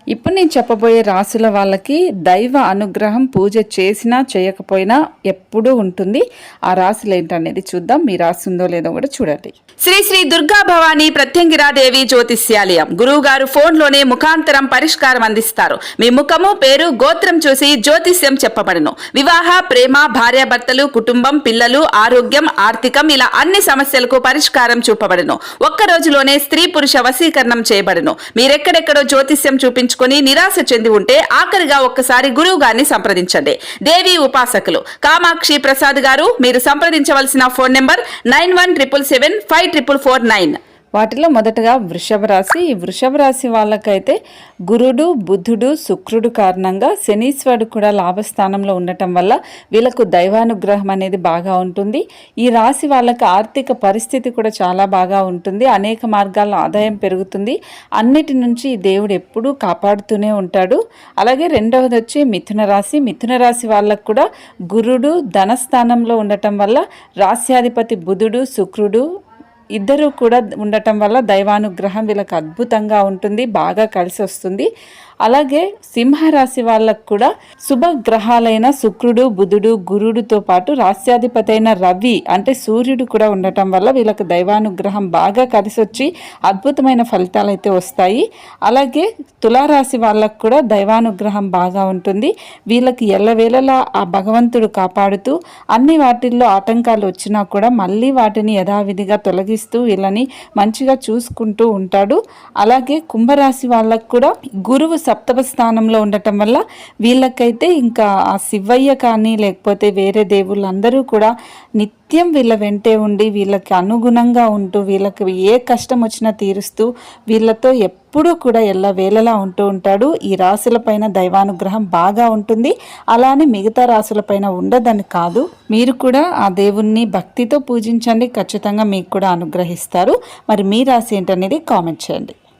ఇప్పుడు నేను చెప్పబోయే రాసుల వాళ్ళకి దైవ అనుగ్రహం పూజ చేసినా చేయకపోయినా ఎప్పుడూ ఉంటుంది. ఆ రాసులు ఏంటనేది చూద్దాం. మీ రాసి ఉందో లేదో కూడా చూడండి. శ్రీ శ్రీ దుర్గా భవానీ ప్రత్యంగిరాదేవి జ్యోతిష్యాలయం. గురువు గారు ఫోన్లోనే ముఖాంతరం పరిష్కారం అందిస్తారు. మీ ముఖము, పేరు, గోత్రం చూసి జ్యోతిష్యం చెప్పబడును. వివాహ, ప్రేమ, భార్యాభర్తలు, కుటుంబం, పిల్లలు, ఆరోగ్యం, ఆర్థికం ఇలా అన్ని సమస్యలకు పరిష్కారం చూపబడును. ఒక్క రోజులోనే స్త్రీ పురుష వశీకరణం చేయబడును. మీరెక్కడెక్కడో జ్యోతిష్యం చూపించుకొని నిరాశ చెంది ఉంటే ఆఖరిగా ఒక్కసారి గురువు గారిని సంప్రదించండి. దేవి ఉపాసకులు కామాక్షి ప్రసాద్ గారు. మీరు సంప్రదించవలసిన ఫోన్ నెంబర్ 9177754449. వాటిలో మొదటగా వృషభ రాశి. ఈ వృషభ రాశి వాళ్ళకైతే గురుడు, బుధుడు, శుక్రుడు కారణంగా శనీశ్వరుడు కూడా లాభస్థానంలో ఉండటం వల్ల వీళ్ళకు దైవానుగ్రహం అనేది బాగా ఉంటుంది. ఈ రాశి వాళ్ళకి ఆర్థిక పరిస్థితి కూడా చాలా బాగా ఉంటుంది. అనేక మార్గాల్లో ఆదాయం పెరుగుతుంది. అన్నిటి నుంచి దేవుడు ఎప్పుడూ కాపాడుతూనే ఉంటాడు. అలాగే రెండవది వచ్చి మిథున రాశి. మిథున రాశి వాళ్ళకు కూడా గురుడు ధనస్థానంలో ఉండటం వల్ల రాశ్యాధిపతి బుధుడు, శుక్రుడు ఇద్దరు కూడా ఉండటం వల్ల దైవానుగ్రహం వీళ్ళకి అద్భుతంగా ఉంటుంది, బాగా కలిసి వస్తుంది. అలాగే సింహరాశి వాళ్ళకు కూడా శుభగ్రహాలైన శుక్రుడు, బుధుడు, గురుడుతో పాటు రాశ్యాధిపతి అయిన రవి అంటే సూర్యుడు కూడా ఉండటం వల్ల వీళ్ళకి దైవానుగ్రహం బాగా కలిసి వచ్చి అద్భుతమైన ఫలితాలు అయితే వస్తాయి. అలాగే తులారాశి వాళ్ళకు కూడా దైవానుగ్రహం బాగా ఉంటుంది. వీళ్ళకి ఎల్లవేళలా ఆ భగవంతుడు కాపాడుతూ అన్ని వాటిల్లో ఆటంకాలు వచ్చినా కూడా మళ్ళీ వాటిని యథావిధిగా తొలగిస్తూ వీళ్ళని మంచిగా చూసుకుంటూ ఉంటాడు. అలాగే కుంభరాశి వాళ్ళకు కూడా గురువు సప్తమ స్థానంలో ఉండటం వల్ల వీళ్ళకైతే ఇంకా ఆ శివయ్య కానీ లేకపోతే వేరే దేవుళ్ళందరూ కూడా నిత్యం వీళ్ళ వెంటే ఉండి వీళ్ళకి అనుగుణంగా ఉంటూ వీళ్ళకి ఏ కష్టం వచ్చినా తీరుస్తూ వీళ్ళతో ఎప్పుడూ కూడా ఎల్లవేళలా ఉంటూ ఉంటాడు. ఈ రాశులపైన దైవానుగ్రహం బాగా ఉంటుంది. అలానే మిగతా రాశులపైన ఉండదని కాదు. మీరు కూడా ఆ దేవుణ్ణి భక్తితో పూజించండి, ఖచ్చితంగా మీకు కూడా అనుగ్రహిస్తారు. మరి మీ రాశి ఏంటనేది కామెంట్ చేయండి.